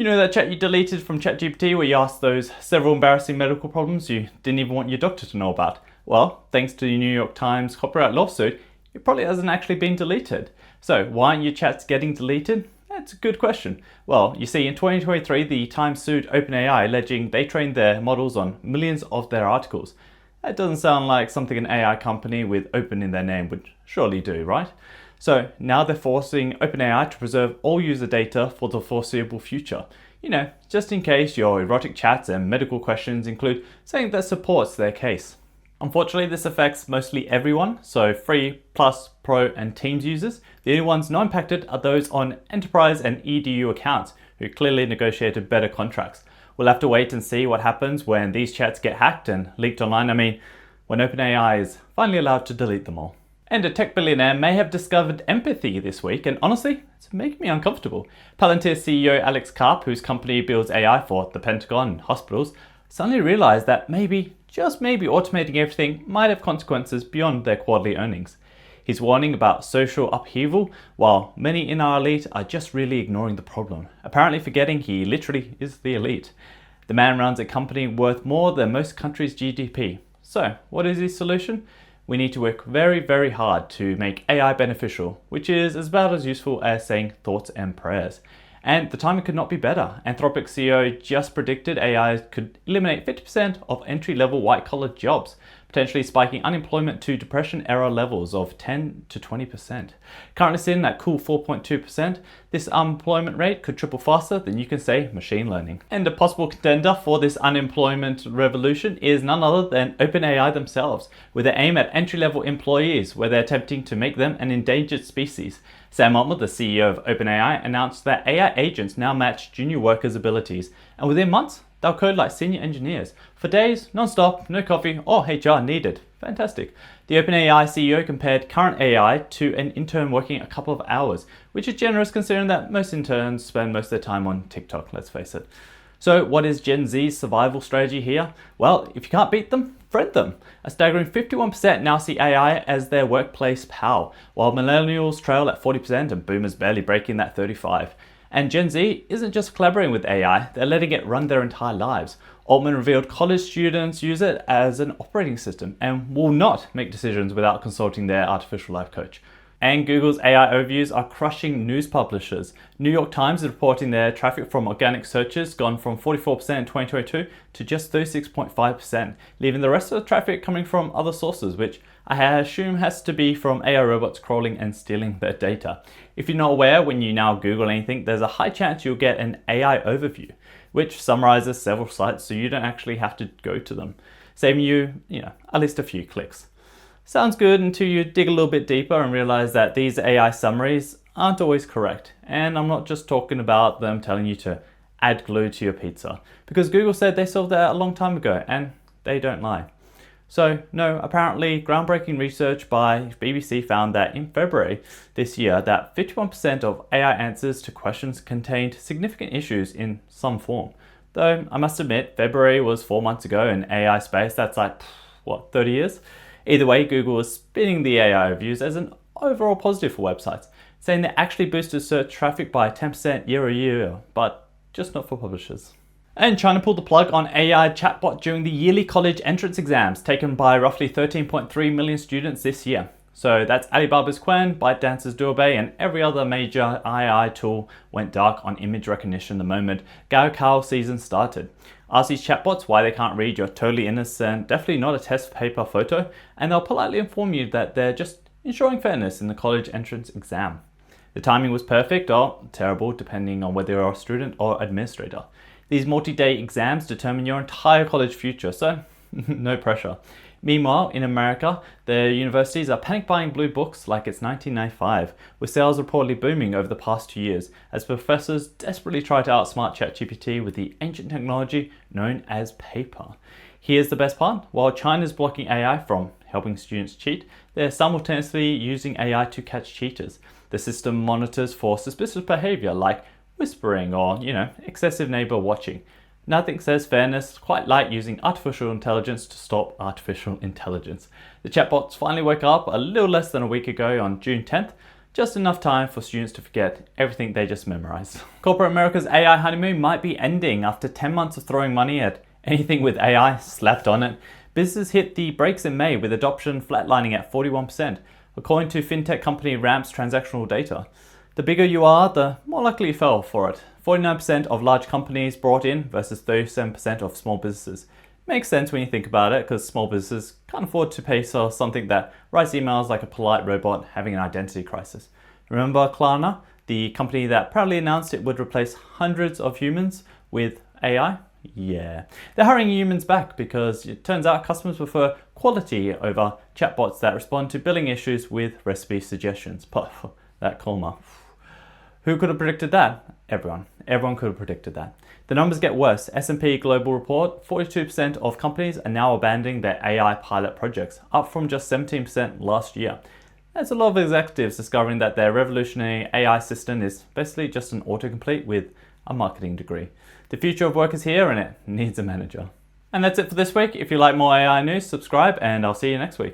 You know that chat you deleted from ChatGPT where you asked those several embarrassing medical problems you didn't even want your doctor to know about? Well, thanks to the New York Times copyright lawsuit, it probably hasn't actually been deleted. So why aren't your chats getting deleted? That's a good question. Well, you see, in 2023, the Times sued OpenAI alleging they trained their models on millions of their articles. That doesn't sound like something an AI company with open in their name would surely do, right? So now they're forcing OpenAI to preserve all user data for the foreseeable future. You know, just in case your erotic chats and medical questions include something that supports their case. Unfortunately, this affects mostly everyone, so Free, Plus, Pro, and Teams users. The only ones not impacted are those on Enterprise and EDU accounts, who clearly negotiated better contracts. We'll have to wait and see what happens when these chats get hacked and leaked online. I mean, when OpenAI is finally allowed to delete them all. And a tech billionaire may have discovered empathy this week, and honestly, it's making me uncomfortable. Palantir CEO Alex Karp, whose company builds AI for the Pentagon and hospitals, suddenly realized that maybe, just maybe, automating everything might have consequences beyond their quarterly earnings. He's warning about social upheaval, while many in our elite are just really ignoring the problem, apparently forgetting he literally is the elite. The man runs a company worth more than most countries' GDP. So, what is his solution? We need to work very, very hard to make AI beneficial, which is about as useful as saying thoughts and prayers. And the timing could not be better. Anthropic CEO just predicted AI could eliminate 50% of entry-level white-collar jobs, potentially spiking unemployment to depression-era levels of 10 to 20%. Currently sitting at cool 4.2%, this unemployment rate could triple faster than you can say machine learning. And a possible contender for this unemployment revolution is none other than OpenAI themselves, with their aim at entry-level employees, where they're attempting to make them an endangered species. Sam Altman, the CEO of OpenAI, announced that AI agents now match junior workers' abilities, and within months, they'll code like senior engineers. For days, non-stop, no coffee or HR needed. Fantastic. The OpenAI CEO compared current AI to an intern working a couple of hours, which is generous considering that most interns spend most of their time on TikTok, let's face it. So what is Gen Z's survival strategy here? Well, if you can't beat them, friend them. A staggering 51% now see AI as their workplace pal, while millennials trail at 40% and boomers barely breaking that 35%. And Gen Z isn't just collaborating with AI, they're letting it run their entire lives. Altman revealed college students use it as an operating system and will not make decisions without consulting their artificial life coach. And Google's AI overviews are crushing news publishers. New York Times is reporting their traffic from organic searches gone from 44% in 2022 to just 36.5%, leaving the rest of the traffic coming from other sources, which I assume has to be from AI robots crawling and stealing their data. If you're not aware, when you now Google anything, there's a high chance you'll get an AI overview, which summarizes several sites so you don't actually have to go to them, saving you, at least a few clicks. Sounds good until you dig a little bit deeper and realize that these AI summaries aren't always correct. And I'm not just talking about them telling you to add glue to your pizza, because Google said they solved that a long time ago and they don't lie. So no, apparently groundbreaking research by BBC found that in February this year that 51% of AI answers to questions contained significant issues in some form. Though I must admit, February was 4 months ago in AI space, that's like, 30 years? Either way, Google is spinning the AI reviews as an overall positive for websites, saying they actually boosted search traffic by 10% year-over-year, but just not for publishers. And China pulled the plug on AI chatbot during the yearly college entrance exams taken by roughly 13.3 million students this year. So that's Alibaba's Qwen, ByteDance's Duobei, and every other major AI tool went dark on image recognition the moment Gaokao season started. Ask these chatbots why they can't read your totally innocent, definitely not a test paper photo, and they'll politely inform you that they're just ensuring fairness in the college entrance exam. The timing was perfect or terrible depending on whether you're a student or administrator. These multi-day exams determine your entire college future, so no pressure. Meanwhile, in America, the universities are panic buying blue books like it's 1995, with sales reportedly booming over the past 2 years as professors desperately try to outsmart ChatGPT with the ancient technology known as paper. Here's the best part. While China's blocking AI from helping students cheat, they're simultaneously using AI to catch cheaters. The system monitors for suspicious behavior like whispering or, excessive neighbor watching. Nothing says fairness quite like using artificial intelligence to stop artificial intelligence. The chatbots finally woke up a little less than a week ago on June 10th just enough time for students to forget everything they just memorized. Corporate America's AI honeymoon might be ending after 10 months of throwing money at anything with AI slapped on it. Businesses hit the brakes in May with adoption flatlining at 41%, according to fintech company Ramp's transactional data. The bigger you are, the more likely you fell for it. 49% of large companies brought in versus 37% of small businesses. Makes sense when you think about it, because small businesses can't afford to pay for something that writes emails like a polite robot having an identity crisis. Remember Klarna, the company that proudly announced it would replace hundreds of humans with AI? Yeah. They're hurrying humans back because it turns out customers prefer quality over chatbots that respond to billing issues with recipe suggestions. That comma. Who could have predicted that? Everyone. Everyone could have predicted that. The numbers get worse. S&P Global report, 42% of companies are now abandoning their AI pilot projects, up from just 17% last year. There's a lot of executives discovering that their revolutionary AI assistant is basically just an autocomplete with a marketing degree. The future of work is here and it needs a manager. And that's it for this week. If you like more AI news, subscribe and I'll see you next week.